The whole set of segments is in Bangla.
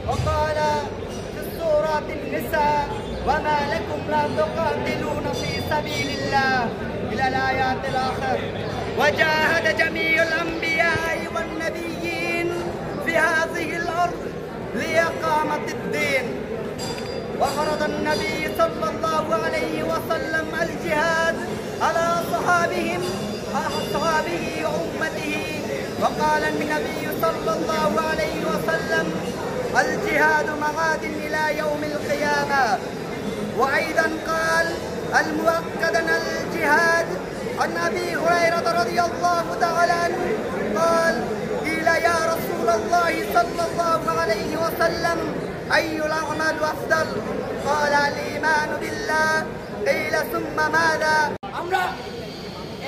وقال في السورة النساء وما لكم لا تقاتلون في سبيل الله إلى الآيات الآخر وجاهد جميع الأنبياء والنبيين في هذه الأرض لإقامة الدين وفرض النبي صلى الله عليه وسلم الجهاد على صحابه وأمته وقال النبي صلى الله عليه وسلم الجهاد معاد إلى يوم القيامة وأيضا قال المؤكد الجهاد عن أبي هريرة رضي الله تعالى عنه قال قيل يا رسول الله صلى الله عليه وسلم أي الأعمال أفضل قال الإيمان بالله قيل ثم ماذا আমরা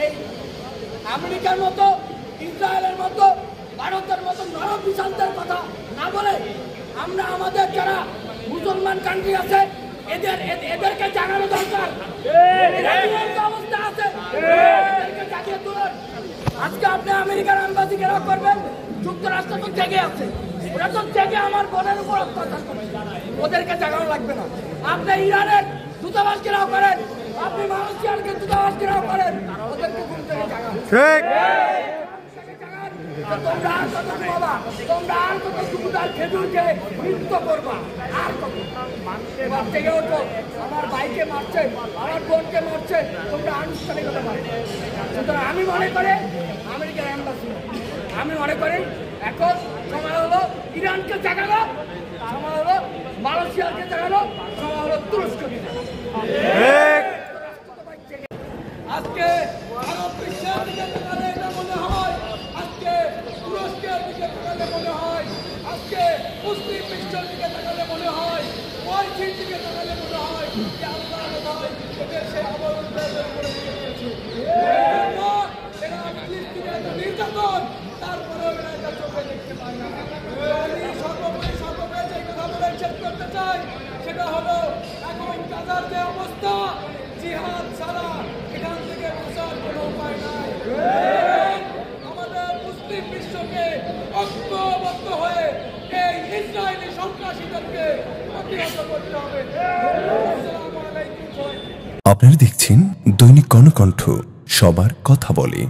এই আমেরিকার মতো ইসরায়েলের মতো ভারতের মতো নরম বিশালদের কথা না বলে আমরা আমাদের যারা মুসলমান কান্ট্রি আছে এদেরকে জানানো দরকার অবস্থা আছে এদেরকে জাগিয়ে তুলুন। আজকে আপনি আমেরিকার এম্বাসি ঘেরাও করবেন, যুক্তরাষ্ট্র তো জেগে আছে, ওরা তো জেগে আমার বোনের উপর অত্যাচার করছে, ওদেরকে জাগানো লাগবে না। আপনি ইরানের দূতাবাস ঘেরাও করেন, আপনি মালয়েশিয়ার দূতাবাস ঘেরাও করেন, ওদেরকে ঘুম থেকে জাগান। তোমরা আর কত বাবা, তোমরা আর কত সুবিধার খেজুরকে নৃত্য করবা, আর কত এবার জেগে ওঠো। আমার ভাইকে মারছে, আমার বোনকে মারছে, তোমরা আনুষ্ঠানিকতা পাবে। সুতরাং আমি মনে করি আমেরিকার এম্বাসি, আমি মনে করি এখন সময় হলো ইরানকে জাগানো, সময় হলো মালয়েশিয়াকে জাগানো, সময় হলো তুরস্ককে জাগানো। আজকে আরব বিশ্বের দিকে তাকালে এটা মনে হয়, আজকে তুরস্কের দিকে তাকালে মনে হয়, আজকে মুসলিম বিশ্বের দিকে তাকালে মনে হয়, ওয়াইসির দিকে তাকালে মনে হয় যে আল্লাহ বোধহয় এদের সেই অবরোধের উপরে দিয়েছে। এরা ফিলিস্তিনের একটা নির্যাতন, তারপরেও এরা এটা চোখে দেখতে পায় না। আমি সর্বোপরি যে কথা বলে শেষ করতে চাই সেটা হলো এখন গাজার যে অবস্থা, জিহাদ ছাড়া এখান থেকে বাঁচার কোনো উপায় নাই। আমাদের মুসলিম বিশ্বকে ঐক্যবদ্ধ হয়ে এই ইসরায়েলি সন্ত্রাসীদেরকে প্রতিহত করতে হবে। আপনারা দেখছেন দৈনিক গণকণ্ঠ, সবার কথা বলে।